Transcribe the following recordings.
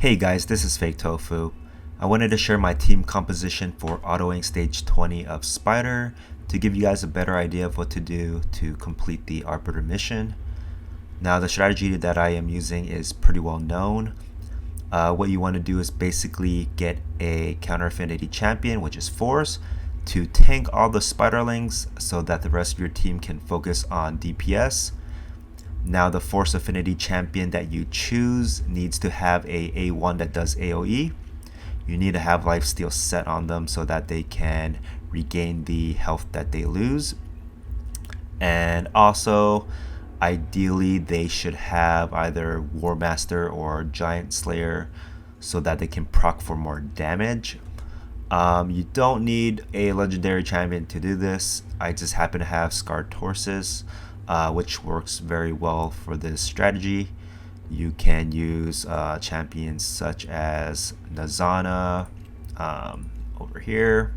Hey guys, this is Fake Tofu. I wanted to share my team composition for autoing stage 20 of Spider to give you guys a better idea of what to do to complete the Arbiter mission. Now the strategy that I am using is pretty well known. What you want to do is basically get a counter affinity champion, which is Force, to tank all the spiderlings so that the rest of your team can focus on DPS. Now the Force Affinity champion that you choose needs to have a A1 that does AoE. You need to have lifesteal set on them so that they can regain the health that they lose. And also, ideally, they should have either War Master or Giant Slayer so that they can proc for more damage. You don't need a legendary champion to do this. I just happen to have Scar Torsus, which works very well for this strategy. You can use champions such as Nazana over here,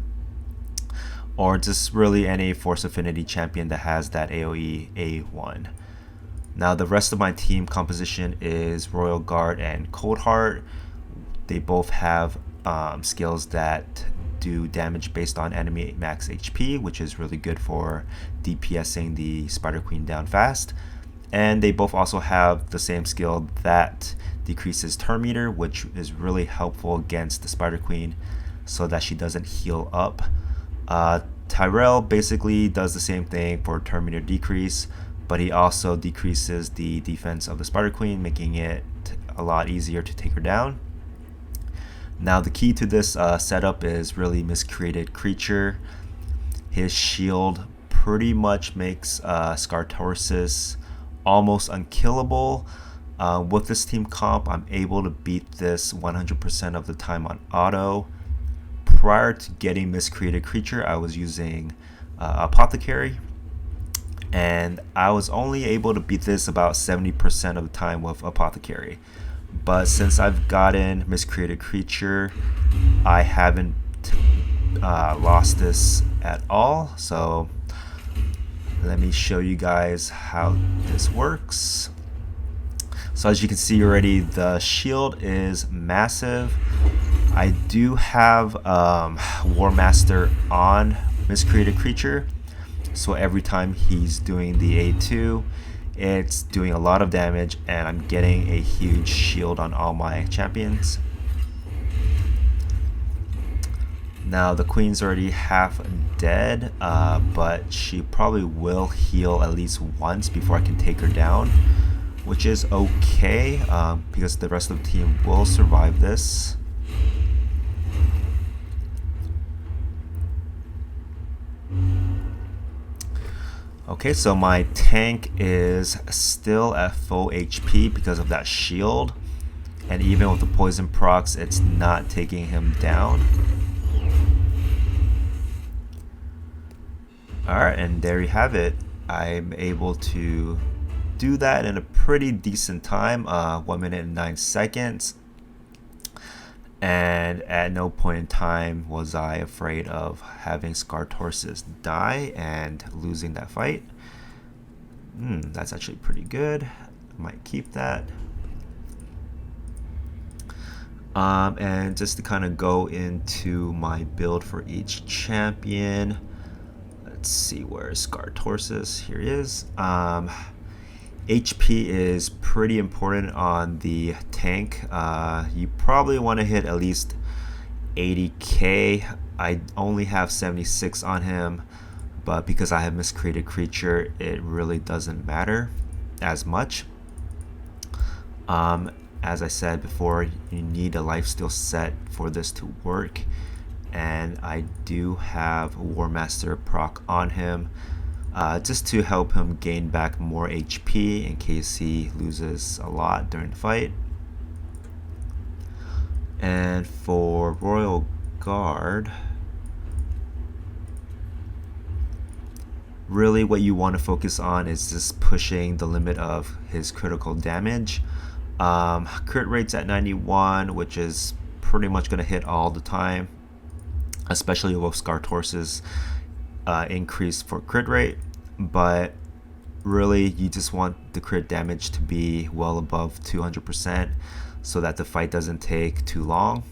or just really any Force Affinity champion that has that AoE A1. Now the rest of my team composition is Royal Guard and Cold Heart. They both have skills that do damage based on enemy max HP, which is really good for DPSing the Spider Queen down fast. And they both also have the same skill that decreases turn meter, which is really helpful against the Spider Queen so that she doesn't heal up. Tyrell basically does the same thing for turn meter decrease, but he also decreases the defense of the Spider Queen, making it a lot easier to take her down. Now the key to this setup is really Miscreated Creature. His shield pretty much makes Scar Torsus almost unkillable. With this team comp, I'm able to beat this 100% of the time on auto. Prior to getting Miscreated Creature, I was using Apothecary, and I was only able to beat this about 70% of the time with Apothecary. But since I've gotten Miscreated Creature, I haven't lost this at all. So let me show you guys how this works. So as you can see already, the shield is massive. I do have War Master on Miscreated Creature, so every time he's doing the A2, it's doing a lot of damage, and I'm getting a huge shield on all my champions. Now the queen's already half dead, but she probably will heal at least once before I can take her down, which is okay because the rest of the team will survive this. Okay, so my tank is still at full HP because of that shield, and even with the poison procs, it's not taking him down. Alright, and there you have it. I'm able to do that in a pretty decent time, 1 minute and 9 seconds. And at no point in time was I afraid of having Scar Torsus die and losing that fight. That's actually pretty good. I might keep that. And just to kind of go into my build for each champion. Let's see, where's Scar Torsus? Here he is. HP is pretty important on the tank. You probably want to hit at least 80k. I only have 76 on him, but because I have Miscreated Creature, it really doesn't matter as much. As I said before, you need a lifesteal set for this to work, and I do have War Master proc on him. Just to help him gain back more HP in case he loses a lot during the fight. And for Royal Guard, really what you want to focus on is just pushing the limit of his critical damage. Crit rate's at 91, which is pretty much going to hit all the time, especially with Scar Torsus increase for crit rate, but really you just want the crit damage to be well above 200%. so that the fight doesn't take too long.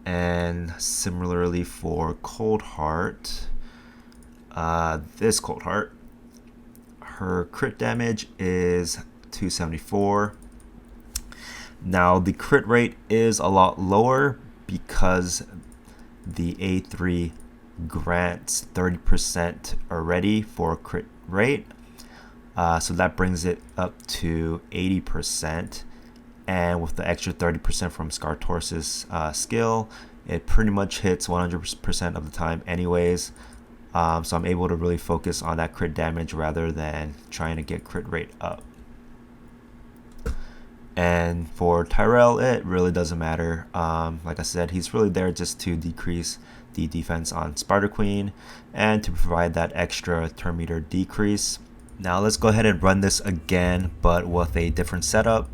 And similarly for Cold Heart, this Cold Heart, her crit damage is 274. Now the crit rate is a lot lower because the A3 grants 30% already for crit rate. So that brings it up to 80%. And with the extra 30% from Scartorce's skill, it pretty much hits 100% of the time anyways. So I'm able to really focus on that crit damage rather than trying to get crit rate up. And for Tyrell, it really doesn't matter. Like I said, he's really there just to decrease the defense on Spider Queen and to provide that extra turn meter decrease. Now let's go ahead and run this again, but with a different setup.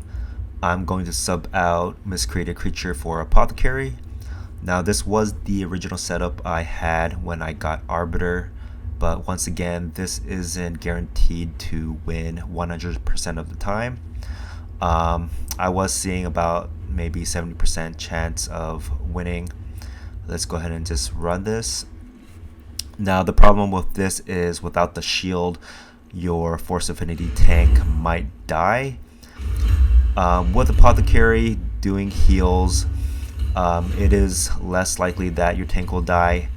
I'm going to sub out Miscreated Creature for Apothecary. Now this was the original setup I had when I got Arbiter, but once again, this isn't guaranteed to win 100% of the time. I was seeing about maybe 70% chance of winning. Let's go ahead and just run this. Now the problem with this is without the shield, your Force Affinity tank might die. With Apothecary doing heals, it is less likely that your tank will die,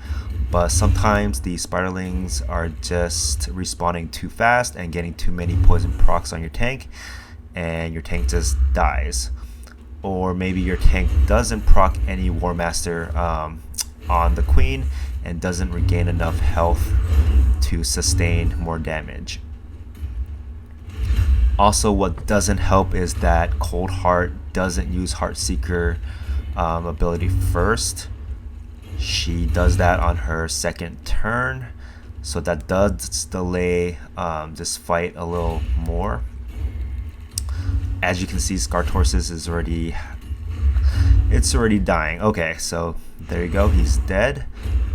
but sometimes the spiderlings are just respawning too fast and getting too many poison procs on your tank, and your tank just dies. Or maybe your tank doesn't proc any War Master on the Queen and doesn't regain enough health to sustain more damage. Also, what doesn't help is that Cold Heart doesn't use Heartseeker ability first. She does that on her second turn, so that does delay this fight a little more. As you can see, Scartorce's is already dying. Okay, so there you go, he's dead.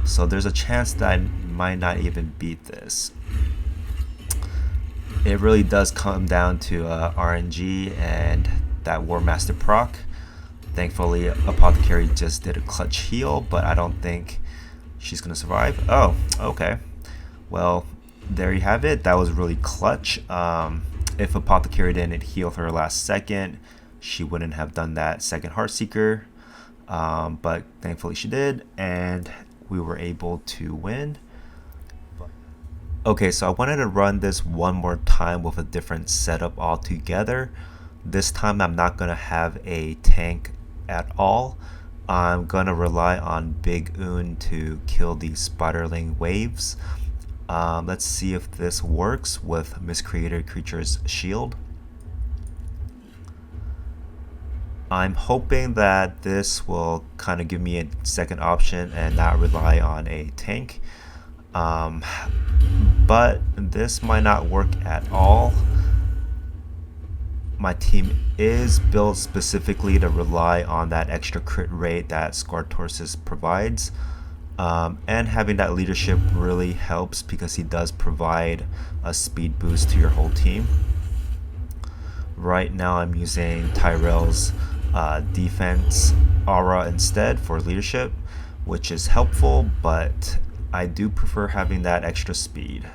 So there's a chance that I might not even beat this. It really does come down to RNG and that War Master proc. Thankfully, Apothecary just did a clutch heal, but I don't think she's gonna survive. Oh, okay. Well, there you have it. That was really clutch. If Apothecary didn't heal her last second, she wouldn't have done that second Heartseeker. But thankfully she did, and we were able to win. Okay, so I wanted to run this one more time with a different setup altogether. This time I'm not going to have a tank at all. I'm going to rely on Big Un to kill these spiderling waves. Let's see if this works with Miscreated Creature's shield. I'm hoping that this will kind of give me a second option and not rely on a tank. But this might not work at all. My team is built specifically to rely on that extra crit rate that Scartorce's provides. And having that leadership really helps because he does provide a speed boost to your whole team. Right now I'm using Tyrell's defense aura instead for leadership, which is helpful, but I do prefer having that extra speed.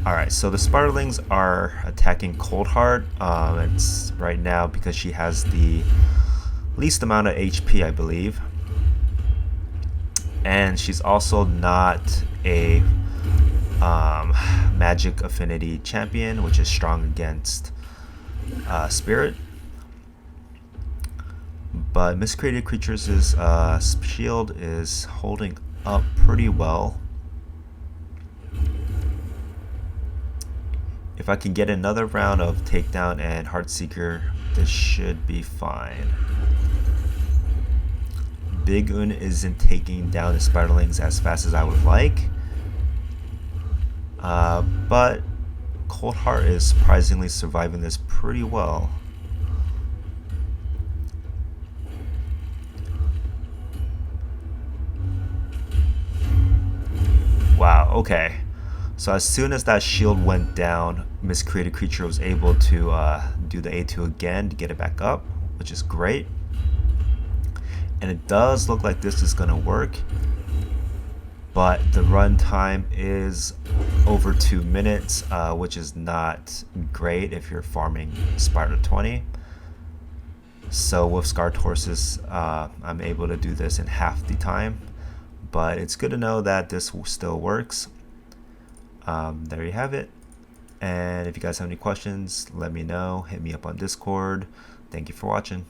Alright, so the spiderlings are attacking Cold Heart. It's right now because she has the least amount of HP, I believe. And she's also not a magic affinity champion, which is strong against spirit. But Miscreated Creature's shield is holding up pretty well. If I can get another round of takedown and Heartseeker, this should be fine. Big Un isn't taking down the spiderlings as fast as I would like. But Cold Heart is surprisingly surviving this pretty well. Wow, okay. So as soon as that shield went down, Miscreated Creature was able to do the A2 again to get it back up, which is great. And it does look like this is going to work, but the run time is over 2 minutes, which is not great if you're farming Spider 20. So with Scarred Horses, I'm able to do this in half the time, but it's good to know that this still works. There you have it. And if you guys have any questions, let me know. Hit me up on Discord. Thank you for watching.